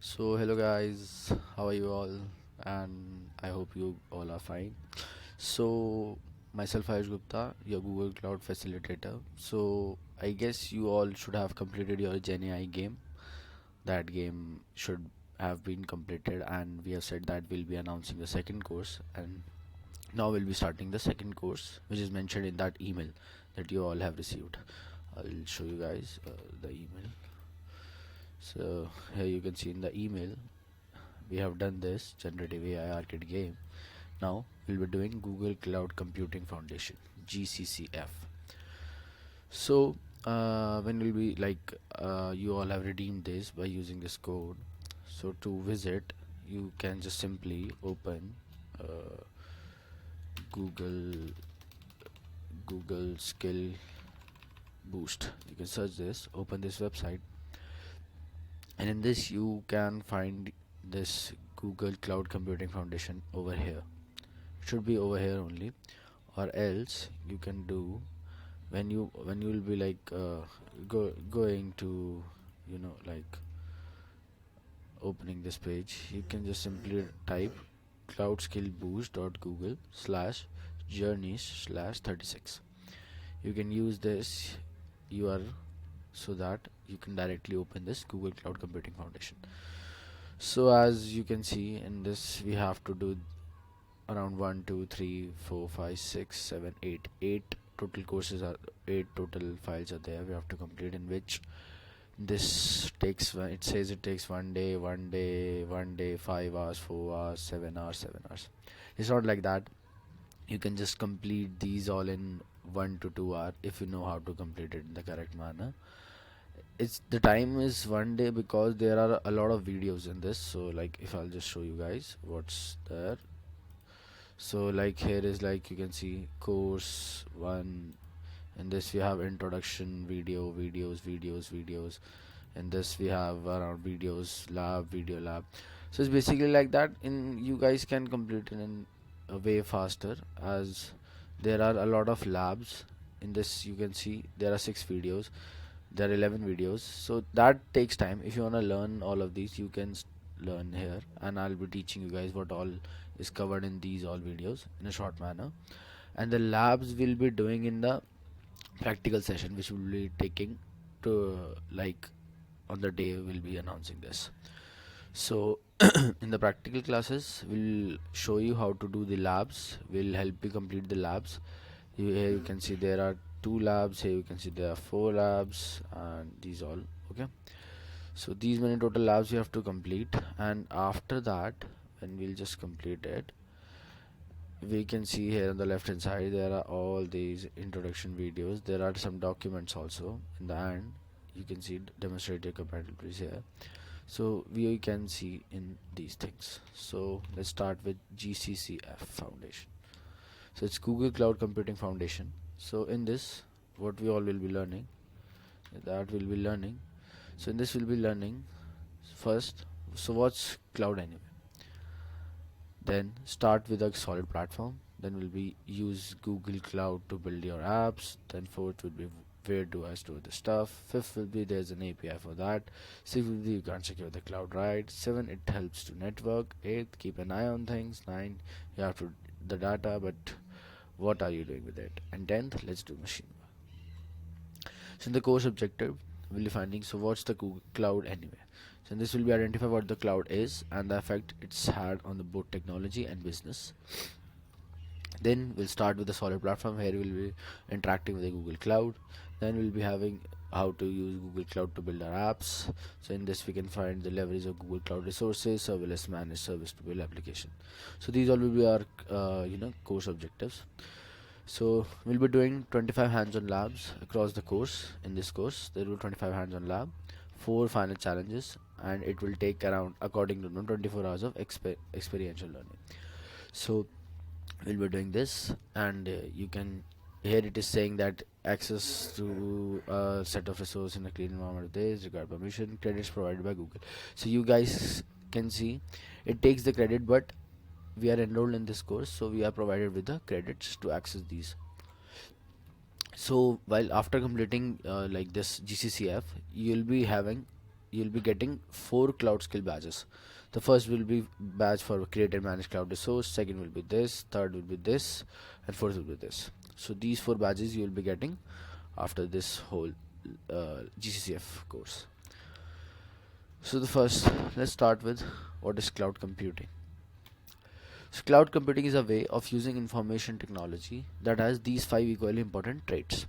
So hello guys, how are you all? And I hope you all are fine. So myself Ayush Gupta, your Google Cloud Facilitator. So I guess you all should have completed your GenAI game. That game should have been completed, and we have said that we'll be announcing the second course, and now we'll be starting the second course, which is mentioned in that email that you all have received. I'll show you guys the email. So here you can see in the email we have done this generative AI arcade game. Now we'll be doing Google Cloud Computing Foundation (GCCF). So when will be you all have redeemed this by using this code. So to visit, you can just simply open uh, Google Skill Boost. You can search this, open this website, and in this you can find this Google Cloud Computing Foundation over here. It should be over here only, or else you can do when you will be going to like opening this page, you can just simply type cloudskillboost.google slash journeys slash 36. You can use this URL so that you can directly open this Google Cloud Computing Foundation. So as you can see in this, we have to do around 1 2 3 4 5 6 7 8 8 total courses are 8 total files are there we have to complete, in which this takes it says it takes 1 day 1 day 5 hours 4 hours 7 hours 7 hours. It's not like that. You can just complete these all in 1 to 2 hours if you know how to complete it in the correct manner. It's the time is 1 day because there are a lot of videos in this. So like if I'll just show you guys what's there. So like here is, like you can see, course 1. In this we have introduction, videos. In this we have around videos, lab, video lab. So it's basically like that. In you guys can complete it in a way faster, as there are a lot of labs. In this you can see there are 6 videos, there are 11 videos, so that takes time. If you want to learn all of these, you can learn here, and I'll be teaching you guys what all is covered in these all videos in a short manner. And the labs will be doing in the practical session, which will be taking to like on the day we'll be announcing this. So in the practical classes, we'll show you how to do the labs, we'll help you complete the labs. Here you can see there are 2 labs, here you can see there are 4 labs, and these all. Okay, so these many total labs you have to complete, and after that, when we'll just complete it, we can see here on the left hand side there are all these introduction videos. There are some documents also in the end. You can see demonstrate your compatibilities here. So we can see in these things. So let's start with GCCF Foundation. So it's Google Cloud Computing Foundation. So in this, what we all will be learning, that we'll be learning. So in this we'll be learning first, so what's cloud anyway. Then start with a solid platform. Then will be use Google Cloud to build your apps. Then fourth will be where do I store the stuff. Fifth will be there's an API for that. Sixth will be you can't secure the cloud, right? 7, it helps to network. 8, keep an eye on things. 9, you have to the data, but what are you doing with it? And 10th, let's do machine work. So in the course objective we'll be finding, so what's the Google Cloud anyway. So this will be identify what the cloud is and the effect it's had on the both technology and business. Then we'll start with the solid platform. Here we'll be interacting with the Google Cloud. Then we'll be having how to use Google Cloud to build our apps. So in this we can find the leverage of Google Cloud resources, serverless managed service to build application. So these all will be our course objectives. So we'll be doing 25 hands-on labs across the course. In this course there will be 25 hands-on lab, 4 final challenges, and it will take around, according to 24 hours of experiential learning. So we'll be doing this, and you can, here it is saying that access to a set of resource in a clean environment, this required permission, credits provided by Google. So you guys can see it takes the credit, but we are enrolled in this course, so we are provided with the credits to access these. So while after completing like this GCCF, you'll be getting 4 cloud skill badges. The first will be badge for create and manage cloud resource, second will be this, third will be this, and fourth will be this. So these 4 badges you will be getting after this whole GCCF course. So the first, let's start with what is cloud computing. So cloud computing is a way of using information technology that has these 5 equally important traits.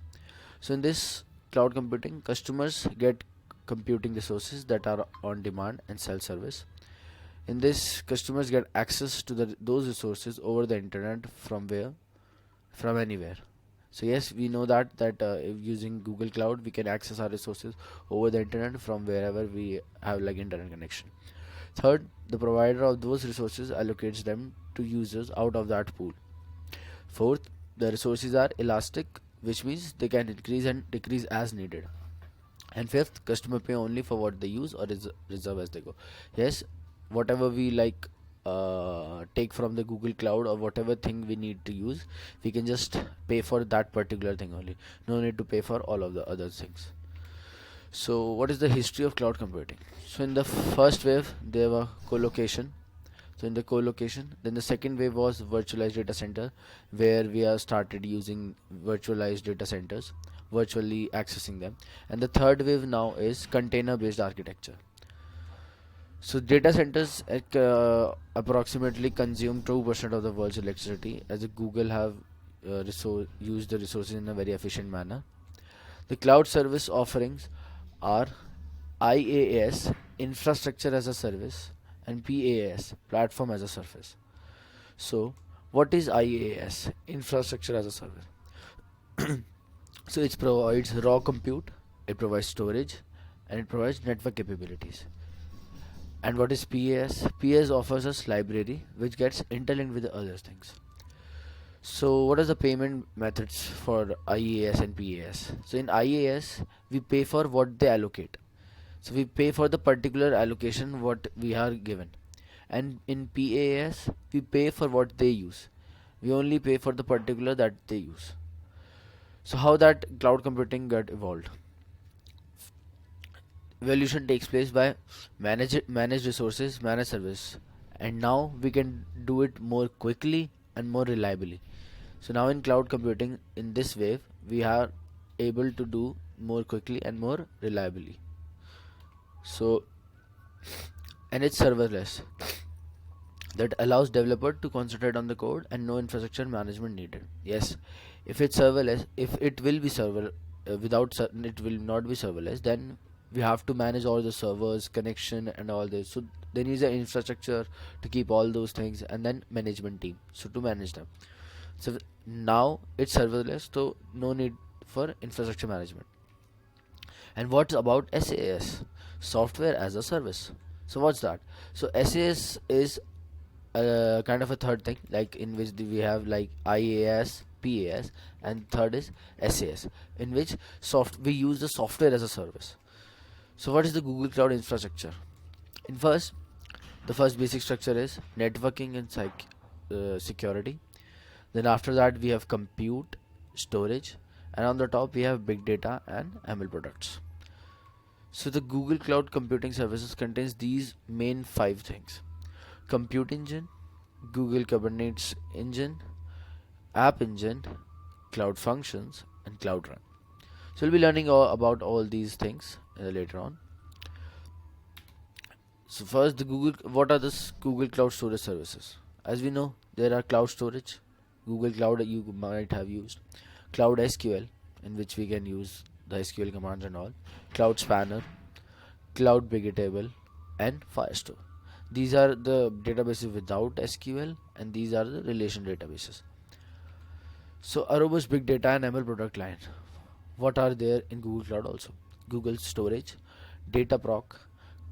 So in this cloud computing, customers get computing resources that are on demand and self-service. In this, customers get access to those resources over the internet from anywhere. So yes, we know that if using Google Cloud, we can access our resources over the internet from wherever we have like internet connection. Third, the provider of those resources allocates them to users out of that pool. Fourth, the resources are elastic, which means they can increase and decrease as needed. And fifth, customer pay only for what they use or reserve as they go. Yes, whatever we take from the Google Cloud or whatever thing we need to use, we can just pay for that particular thing only. No need to pay for all of the other things. So what is the history of cloud computing? So in the first wave there were co-location. So in the co-location, then the second wave was virtualized data center, where we have started using virtualized data centers, virtually accessing them. And the third wave now is container based architecture. So data centers approximately consume 2% of the world's electricity, as Google have used the resources in a very efficient manner. The cloud service offerings are IaaS, infrastructure as a service, and PaaS, platform as a service. So what is IaaS, infrastructure as a service? So it provides raw compute, it provides storage, and it provides network capabilities. And what is PaaS? PaaS offers us library which gets interlinked with the other things. So what are the payment methods for IaaS and PaaS? So in IaaS, we pay for what they allocate. So we pay for the particular allocation what we are given. And in PaaS, we pay for what they use. We only pay for the particular that they use. So how that cloud computing got evolved? Evolution takes place by manage resources, manage service, and now we can do it more quickly and more reliably. So now in cloud computing, in this wave, we are able to do more quickly and more reliably. So, and it's serverless, that allows developer to concentrate on the code and no infrastructure management needed. Yes, if it's serverless, if it will be it will not be serverless, then we have to manage all the servers, connection, and all this. So there is an infrastructure to keep all those things, and then management team so to manage them. So now it's serverless, so no need for infrastructure management. And what about SaaS, software as a service? So what's that? So SaaS is kind of a third thing, like in which we have like IaaS, PaaS, and third is SaaS, in which we use the software as a service. So what is the Google Cloud infrastructure? The first basic structure is networking and security. Then after that we have compute, storage, and on the top we have big data and ML products. So the Google Cloud Computing Services contains these main 5 things: compute engine, Google Kubernetes engine, app engine, cloud functions, and cloud run. So we'll be learning about all these things later on. So first, what are the Google Cloud Storage Services? As we know, there are cloud storage, Google Cloud you might have used, Cloud SQL, in which we can use the SQL commands and all, Cloud Spanner, Cloud Bigtable, and Firestore. These are the databases without SQL, and these are the relation databases. So a robust big data and ML product line. What are there in Google Cloud also? Google Storage, Dataproc,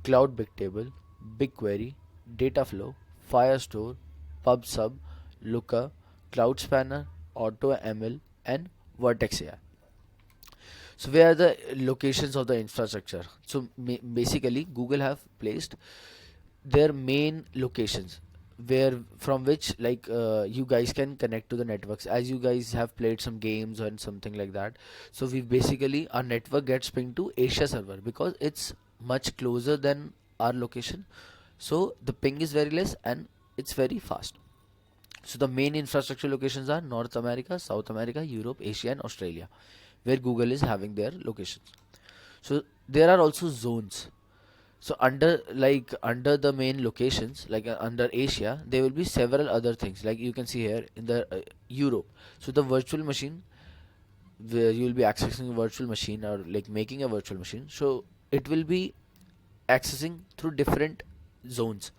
Cloud Bigtable, BigQuery, Dataflow, Firestore, PubSub, Looker, Cloud Spanner, AutoML, and Vertex AI. So where are the locations of the infrastructure? So basically Google have placed their main locations from which you guys can connect to the networks, as you guys have played some games or something like that. So we basically, our network gets pinged to Asia server because it's much closer than our location, so the ping is very less and it's very fast. So the main infrastructure locations are North America, South America, Europe, Asia and Australia, where Google is having their locations. So there are also zones. So under the main locations, like under Asia, there will be several other things. Like you can see here in the Europe. So the virtual machine, where you will be accessing a virtual machine or like making a virtual machine. So it will be accessing through different zones,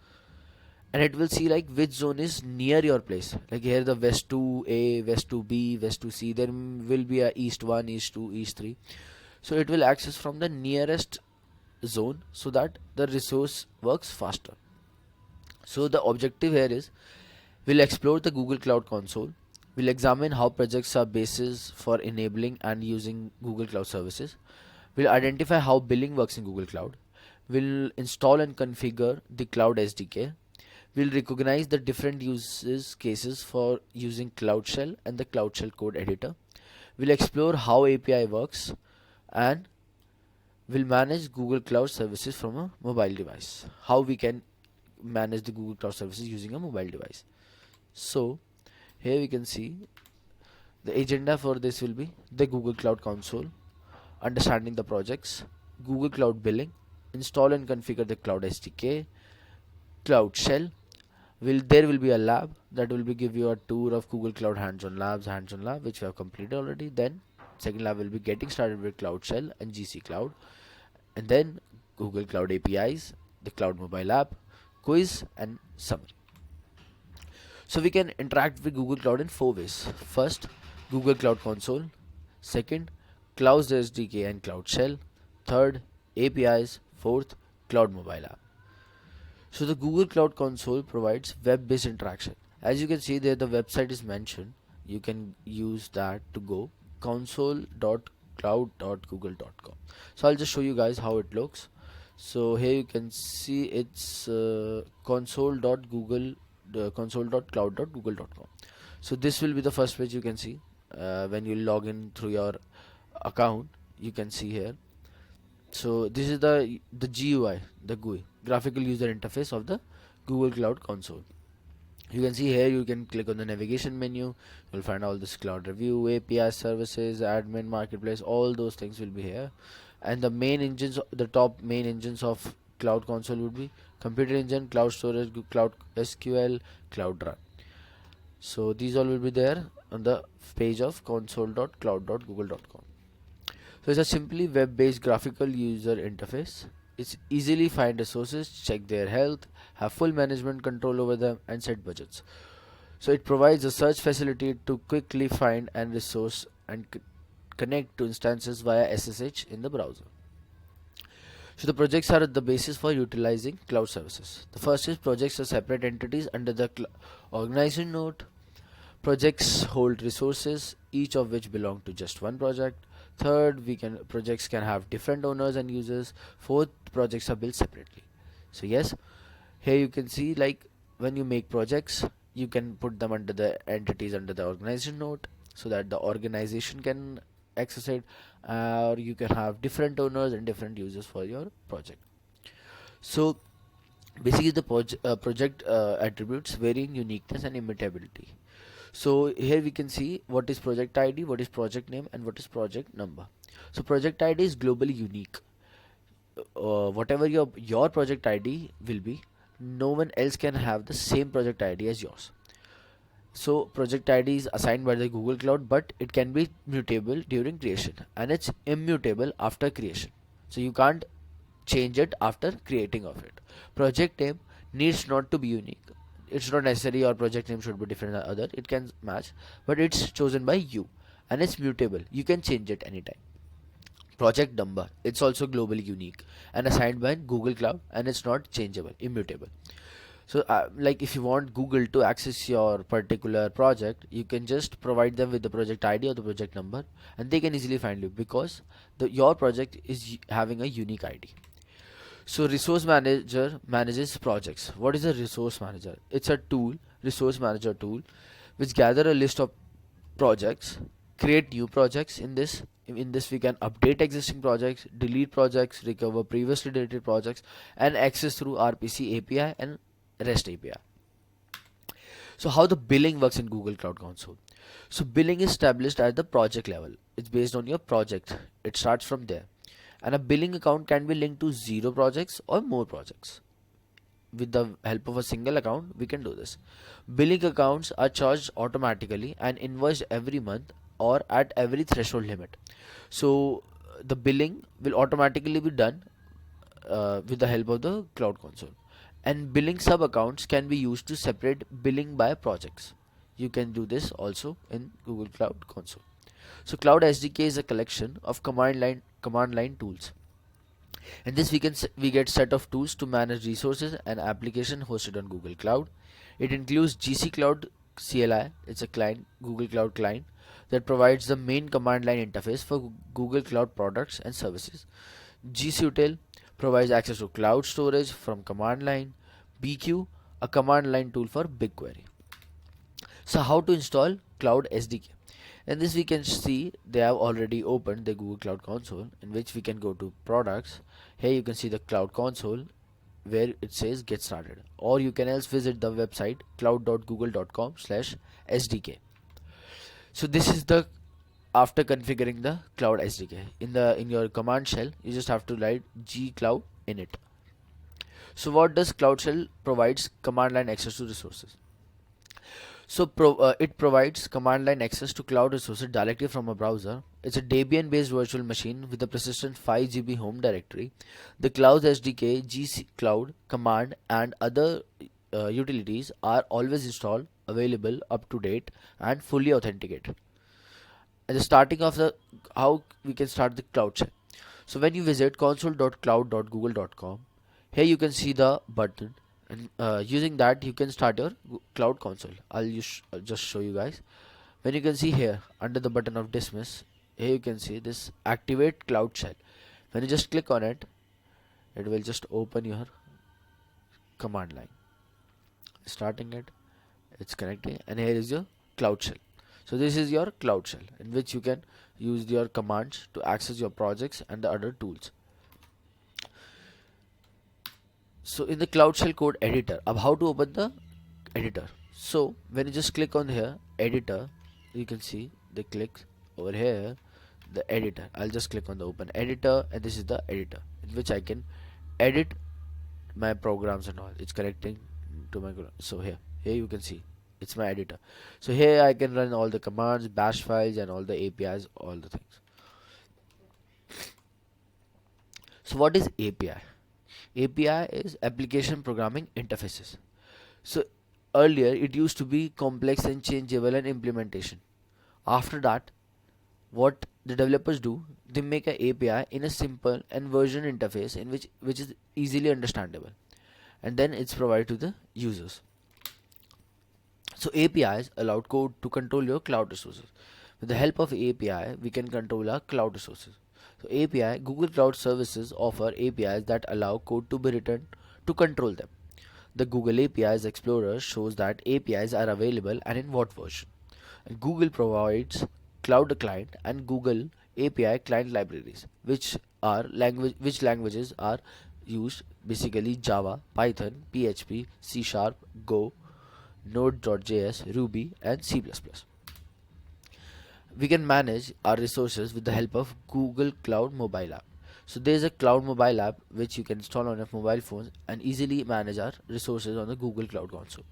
and it will see like which zone is near your place. Like here the West 2A, West 2B, West 2C. There will be a East 1, East 2, East 3. So it will access from the nearest zone so that the resource works faster. So the objective here is we'll explore the Google Cloud Console. We'll examine how projects are basis for enabling and using Google Cloud services. We'll identify how billing works in Google Cloud. We'll install and configure the Cloud SDK. We'll recognize the different uses cases for using Cloud Shell and the Cloud Shell code editor. We'll explore how API works, and we'll manage Google Cloud services from a mobile device. How we can manage the Google Cloud services using a mobile device. So here we can see the agenda for this will be the Google Cloud Console, understanding the projects, Google Cloud billing, install and configure the Cloud SDK, Cloud Shell. There will be a lab that will be give you a tour of Google Cloud hands-on lab, which we have completed already. Then second lab will be getting started with Cloud Shell and GC Cloud, and then Google Cloud APIs, the Cloud Mobile app, quiz and summary. So we can interact with Google Cloud in 4 ways. First, Google Cloud Console. Second, Cloud SDK and Cloud Shell. Third, APIs. Fourth, Cloud Mobile app. So the Google Cloud Console provides web-based interaction. As you can see there, the website is mentioned. You can use that to go console.cloud.google.com. So I'll just show you guys how it looks. So here you can see it's console.cloud.google.com. So this will be the first page you can see when you log in through your account. You can see here. So this is the GUI, the GUI, graphical user interface of the Google Cloud Console. You can see here, you can click on the navigation menu. You'll find all this cloud review, API services, admin, marketplace, all those things will be here. And the main engines, the top main engines of Cloud Console would be Computer Engine, Cloud Storage, Cloud SQL, Cloud Run. So these all will be there on the page of console.cloud.google.com. So it's a simply web-based graphical user interface. It's easily find resources, check their health, have full management control over them, and set budgets. So it provides a search facility to quickly find and resource and connect to instances via SSH in the browser. So the projects are the basis for utilizing cloud services. The first is projects are separate entities under the organization node. Projects hold resources, each of which belong to just one project. Third, projects can have different owners and users. Fourth, projects are built separately. So yes, here you can see like when you make projects, you can put them under the entities under the organization node so that the organization can access it, or you can have different owners and different users for your project. So basically the project attributes varying uniqueness and immutability. So here we can see what is project ID, what is project name, and what is project number. So project ID is globally unique. Whatever your project ID will be, no one else can have the same project ID as yours. So project ID is assigned by the Google Cloud, but it can be mutable during creation, and it's immutable after creation. So you can't change it after creating of it. Project name needs not to be unique. It's not necessary your project name should be different than other. It can match, but it's chosen by you, and it's mutable. You can change it anytime. Project number, it's also globally unique and assigned by Google Cloud, and it's not changeable, immutable. So like if you want Google to access your particular project, you can just provide them with the project ID or the project number, and they can easily find you because your project is having a unique ID. So resource manager manages projects. What is a resource manager? It's a tool, resource manager tool, which gather a list of projects create new projects. In this we can update existing projects, delete projects, recover previously deleted projects, and access through RPC API and REST API. So how the billing works in Google Cloud Console? So billing is established at the project level. It's based on your project. It starts from there. And a billing account can be linked to 0 projects or more projects. With the help of a single account, we can do this. Billing accounts are charged automatically and invoiced every month or at every threshold limit. So the billing will automatically be done with the help of the Cloud Console. And billing sub accounts can be used to separate billing by projects. You can do this also in Google Cloud Console. So Cloud SDK is a collection of command line tools. In this we get set of tools to manage resources and application hosted on Google Cloud. It includes GC Cloud CLI. It's a client, Google Cloud client, that provides the main command line interface for Google Cloud products and services. GCUtil provides access to cloud storage from command line. BQ, a command line tool for BigQuery. So how to install Cloud SDK? In this we can see they have already opened the Google Cloud Console, in which we can go to products. Here you can see the Cloud Console where it says get started, or you can else visit the website cloud.google.com/SDK. So this is the after configuring the Cloud SDK. In your command shell you just have to write gcloud init. So what does Cloud Shell provides? Command line access to resources. So it provides command line access to cloud resources directly from a browser. It's a Debian based virtual machine with a persistent 5 GB home directory. The Cloud SDK, GC Cloud, command and other utilities are always installed, available, up to date and fully authenticated. At the starting of the how we can start the Cloud Shell. So when you visit console.cloud.google.com, here you can see the button, and using that you can start your Cloud Console. I'll just show you guys. When you can see here under the button of dismiss, here you can see this activate Cloud Shell. When you just click on it, it will just open your command line. Starting it, it's connecting, and here is your Cloud Shell. So this is your Cloud Shell, in which you can use your commands to access your projects and the other tools. So in the Cloud Shell code editor, how to open the editor? So when you just click on here editor, you can see the click over here, the editor. I'll just click on the open editor, and this is the editor in which I can edit my programs and all. It's connecting to my so here you can see it's my editor. So here I can run all the commands, bash files, and all the APIs, all the things. So what is API? API is application programming interfaces. So earlier it used to be complex and changeable and implementation. After that, what the developers do, they make an API in a simple and version interface in which is easily understandable, and then it's provided to the users. So APIs allow code to control your cloud resources. With the help of API, we can control our cloud resources. So API, Google Cloud Services offer APIs that allow code to be written to control them. The Google APIs Explorer shows that APIs are available and in what version. And Google provides Cloud Client and Google API Client libraries, which languages are used, basically Java, Python, PHP, C Sharp, Go, Node.js, Ruby, and C++. We can manage our resources with the help of Google Cloud Mobile App. So there is a Cloud Mobile App which you can install on your mobile phone and easily manage our resources on the Google Cloud Console.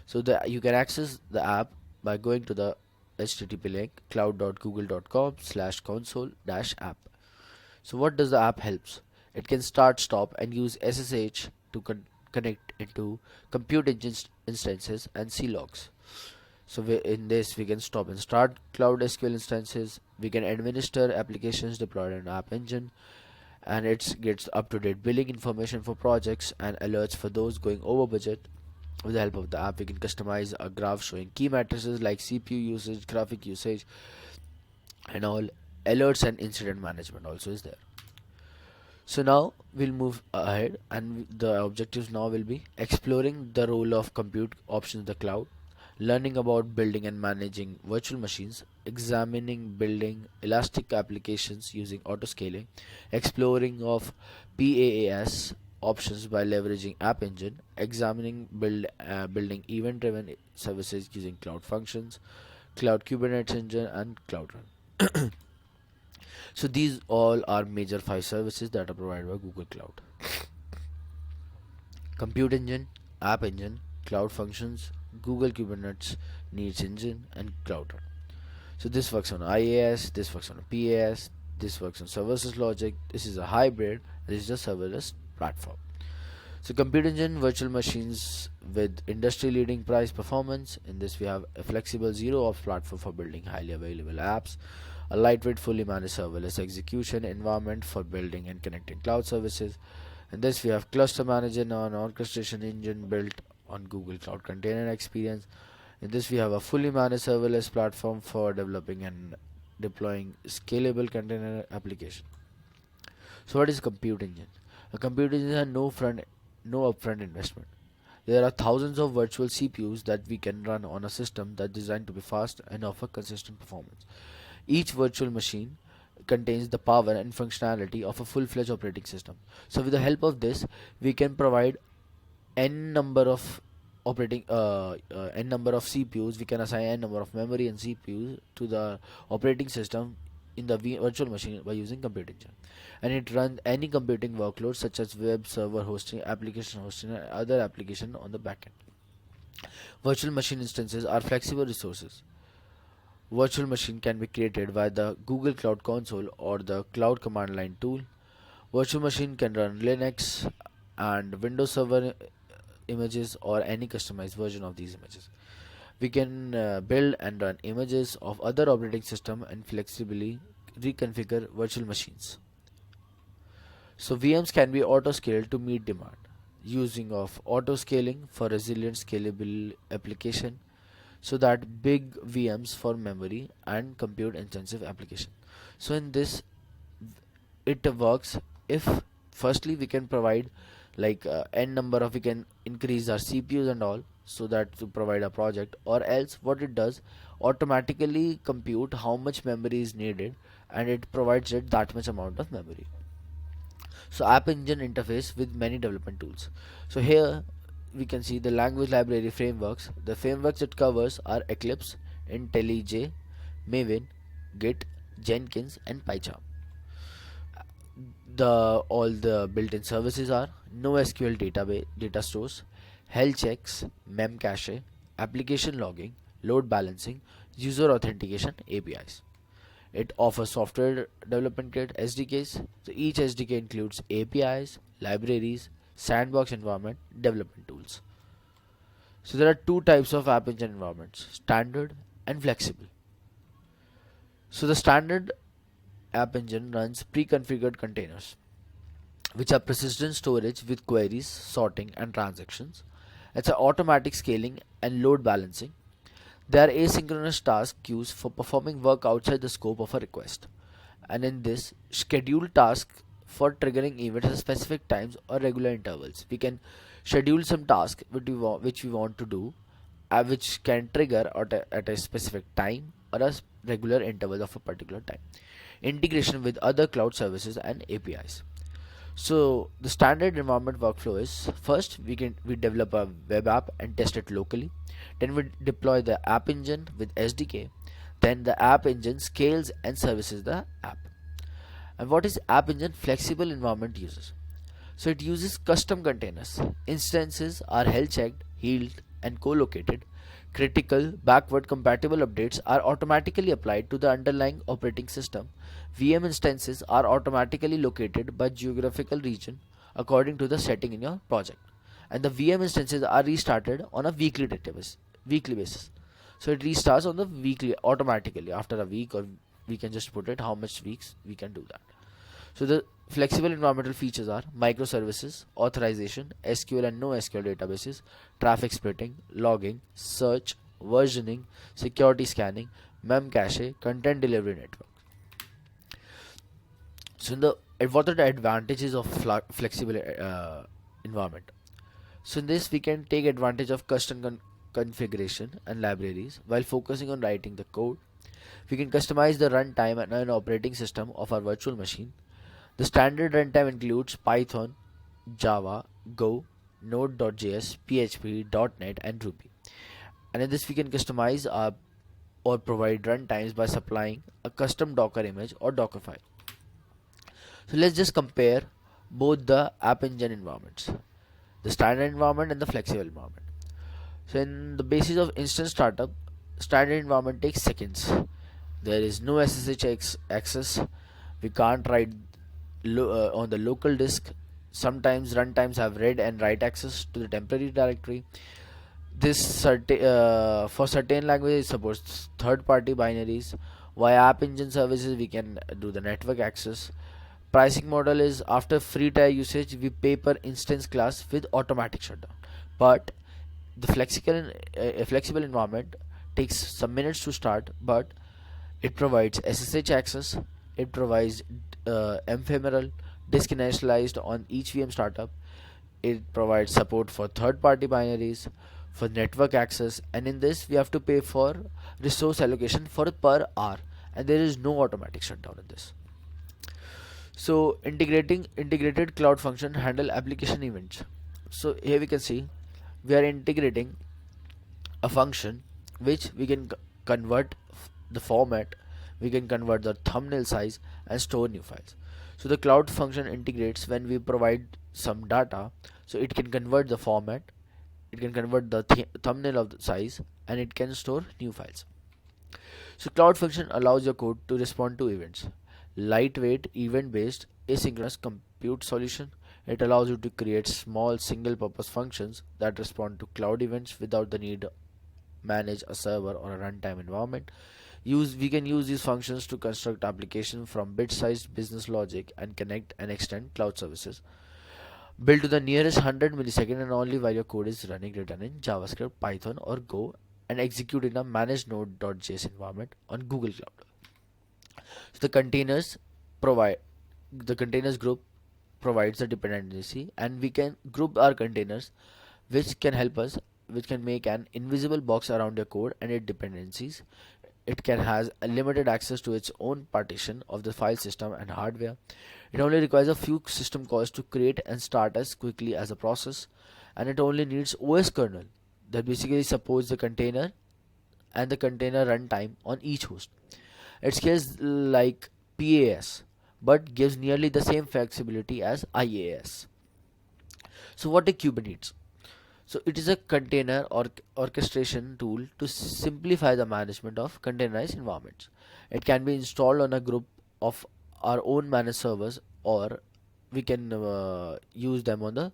So you can access the app by going to the HTTP link cloud.google.com/console-app. So what does the app helps? It can start, stop, and use SSH to connect into compute instances and see logs. So in this we can stop and start Cloud SQL instances. We can administer applications deployed in App Engine, and it gets up-to-date billing information for projects and alerts for those going over budget. With the help of the app, we can customize a graph showing key matrices like CPU usage, graphic usage, and all. Alerts and incident management also is there. So now we'll move ahead, and the objectives now will be exploring the role of compute options in the cloud, learning about building and managing virtual machines, examining building elastic applications using autoscaling, exploring of PaaS options by leveraging App Engine, examining building event-driven services using Cloud Functions, Cloud Kubernetes Engine, and Cloud Run. So these all are major 5 services that are provided by Google Cloud: Compute Engine, App Engine, Cloud Functions, Google Kubernetes Needs Engine, and Cloud Run. So this works on IaaS, this works on PaaS, this works on serverless logic. This is a hybrid. This is a serverless platform. So Compute Engine, virtual machines with industry-leading price performance. In this we have a flexible zero-ops platform for building highly available apps, a lightweight, fully managed serverless execution environment for building and connecting cloud services. In this we have cluster manager and an orchestration engine built on Google Cloud Container Experience. In this we have a fully managed serverless platform for developing and deploying scalable container application. So what is Compute Engine? A Compute Engine has no upfront investment. There are thousands of virtual CPUs that we can run on a system that's designed to be fast and offer consistent performance. Each virtual machine contains the power and functionality of a full-fledged operating system. So with the help of this, we can provide n number of n number of CPUs. We can assign n number of memory and CPUs to the operating system in the virtual machine by using Compute Engine, and it runs any computing workloads such as web server hosting, application hosting, and other application on the backend. Virtual machine instances are flexible resources. Virtual machine can be created via the Google Cloud Console or the Cloud Command Line tool. Virtual machine can run Linux and Windows Server images or any customized version of these images. We can build and run images of other operating system and flexibly reconfigure virtual machines. So VMs can be auto-scaled to meet demand using of auto-scaling for resilient scalable application, so that big VMs for memory and compute intensive application. So in this it works if firstly we can provide like n number of, we can increase our CPUs and all, so that to provide a project, or else what it does, automatically compute how much memory is needed and it provides it that much amount of memory. So App Engine interface with many development tools. So here we can see the language library frameworks. The frameworks it covers are Eclipse, IntelliJ, Maven, Git, Jenkins, and PyCharm. All the built-in services are NoSQL database data stores, health checks, memcache, application logging, load balancing, user authentication, APIs. It offers software development kit SDKs. So each SDK includes APIs, libraries, sandbox environment, development tools. So there are two types of App Engine environments: standard and flexible. So the standard App Engine runs pre-configured containers, which are persistent storage with queries, sorting, and transactions. It's an automatic scaling and load balancing. They are asynchronous task queues for performing work outside the scope of a request. And in this, scheduled tasks for triggering events at specific times or regular intervals. We can schedule some task which we want to do, which can trigger at a specific time or a regular interval of a particular time. Integration with other cloud services and APIs. So the standard environment workflow is: first we develop a web app and test it locally. Then we deploy the App Engine with SDK. Then the App Engine scales and services the app. And what is App Engine? Flexible environment uses. So it uses custom containers. Instances are health checked, healed, and co-located. Critical backward compatible updates are automatically applied to the underlying operating system. VM instances are automatically located by geographical region according to the setting in your project, and the VM instances are restarted on a weekly basis. So it restarts on the weekly automatically after a week, or we can just put it how much weeks we can do that. So the flexible environmental features are microservices, authorization, SQL and NoSQL databases, traffic splitting, logging, search, versioning, security scanning, memcache, content delivery network. So what are the advantages of flexible environment? So in this we can take advantage of configuration and libraries while focusing on writing the code. We can customize the runtime and an operating system of our virtual machine. The standard runtime includes Python, Java, Go, Node.js, PHP, .NET, and Ruby. And in this, we can customize our or provide runtimes by supplying a custom Docker image or Docker file. So let's just compare both the App Engine environments, the standard environment and the flexible environment. So in the basis of instant startup, standard environment takes seconds. There is no SSH access. We can't write on the local disk. Sometimes runtimes have read and write access to the temporary directory. For certain languages it supports third-party binaries. Via App Engine services, we can do the network access. Pricing model is after free tier usage, we pay per instance class with automatic shutdown. But the flexible environment takes some minutes to start, but it provides SSH access. It provides ephemeral disk initialized on each VM startup. It provides support for third-party binaries, for network access, and in this we have to pay for resource allocation for per hour, and there is no automatic shutdown in this. So integrated cloud function handle application events. So here we can see we are integrating a function which we can convert the format, we can convert the thumbnail size and store new files. So the cloud function integrates when we provide some data, so it can convert the format, it can convert the thumbnail of the size, and it can store new files. So cloud function allows your code to respond to events. Lightweight, event-based, asynchronous compute solution. It allows you to create small single-purpose functions that respond to cloud events without the need to manage a server or a runtime environment. We can use these functions to construct applications from bit-sized business logic and connect and extend cloud services. Build to the nearest 100 millisecond and only while your code is running, written in JavaScript, Python, or Go, and execute in a managed node.js environment on Google Cloud. So the containers group provides the dependency, and we can group our containers, which can make an invisible box around your code and its dependencies. It can has a limited access to its own partition of the file system and hardware. It only requires a few system calls to create and start as quickly as a process, and it only needs OS kernel that basically supports the container and the container runtime on each host. It scales like PAS but gives nearly the same flexibility as IaaS. So what is Kubernetes? So it is a container or orchestration tool to simplify the management of containerized environments. It can be installed on a group of our own managed servers, or we can use them on the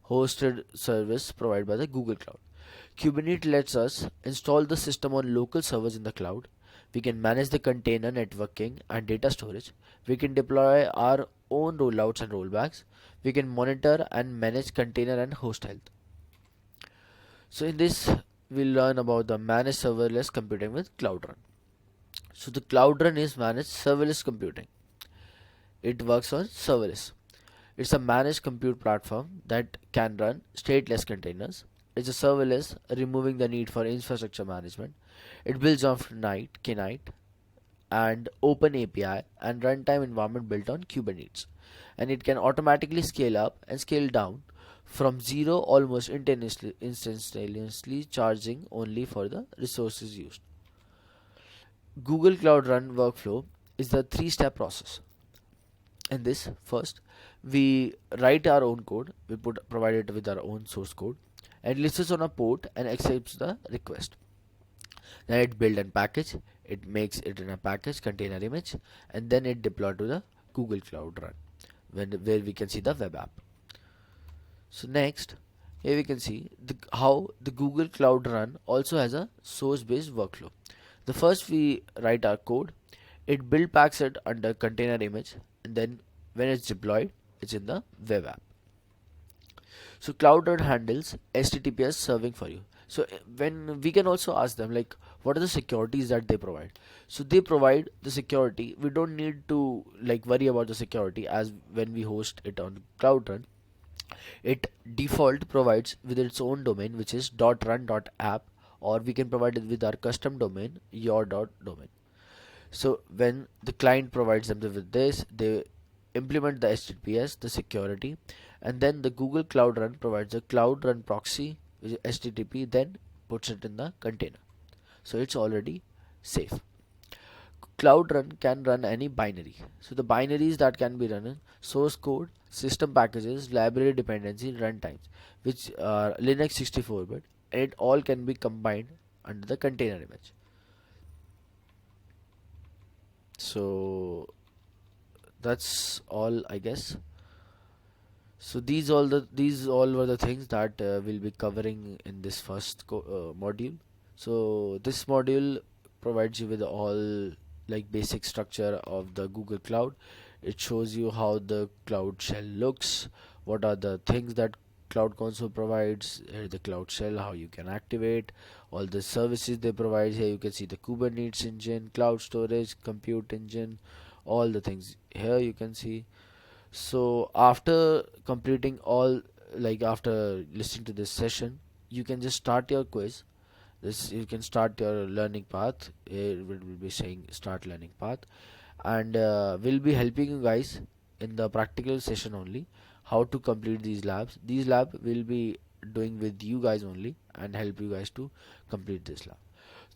hosted service provided by the Google Cloud. Kubernetes lets us install the system on local servers in the cloud. We can manage the container networking and data storage. We can deploy our own rollouts and rollbacks. We can monitor and manage container and host health. So in this, we'll learn about the managed serverless computing with Cloud Run. So the Cloud Run is managed serverless computing. It works on serverless. It's a managed compute platform that can run stateless containers. It's a serverless, removing the need for infrastructure management. It builds on Knight and Open API and runtime environment built on Kubernetes. And it can automatically scale up and scale down from zero almost instantaneously, charging only for the resources used. Google Cloud Run workflow is the three-step process. In this, first we write our own code, provide it with our own source code, and listens on a port and accepts the request. Then it build and package, it makes it in a package container image, and then it deploy to the Google Cloud Run, where we can see the web app. So next, here we can see how the Google Cloud Run also has a source-based workflow. The first we write our code, it packs it under container image, and then when it's deployed, it's in the web app. So Cloud Run handles HTTPS serving for you. So when we can also ask them like what are the securities that they provide. So they provide the security. We don't need to like worry about the security, as when we host it on Cloud Run, it default provides with its own domain, which is .run.app or we can provide it with our custom domain, your dot domain. So when the client provides them with this, they implement the HTTPS, the security, and then the Google Cloud Run provides a Cloud Run proxy, which is HTTP, then puts it in the container. So it's already safe. Cloud Run can run any binary. So the binaries that can be run in source code, system packages, library dependency, runtimes, which are Linux 64-bit, and it all can be combined under the container image. So that's all, I guess. So these all were the things that we'll be covering in this first module. So this module provides you with all like basic structure of the Google Cloud. It shows you how the Cloud Shell looks, what are the things that Cloud Console provides, the Cloud Shell, how you can activate all the services they provide. Here you can see the Kubernetes engine, cloud storage, compute engine, all the things. Here you can see. So after completing all, like after listening to this session, you can just start your quiz. This you can start your learning path. It will be saying start learning path, and we'll be helping you guys in the practical session only how to complete these labs. These lab will be doing with you guys only and help you guys to complete this lab.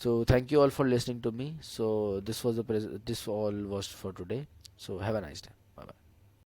So thank you all for listening to me. So this was this all was for today. So have a nice day.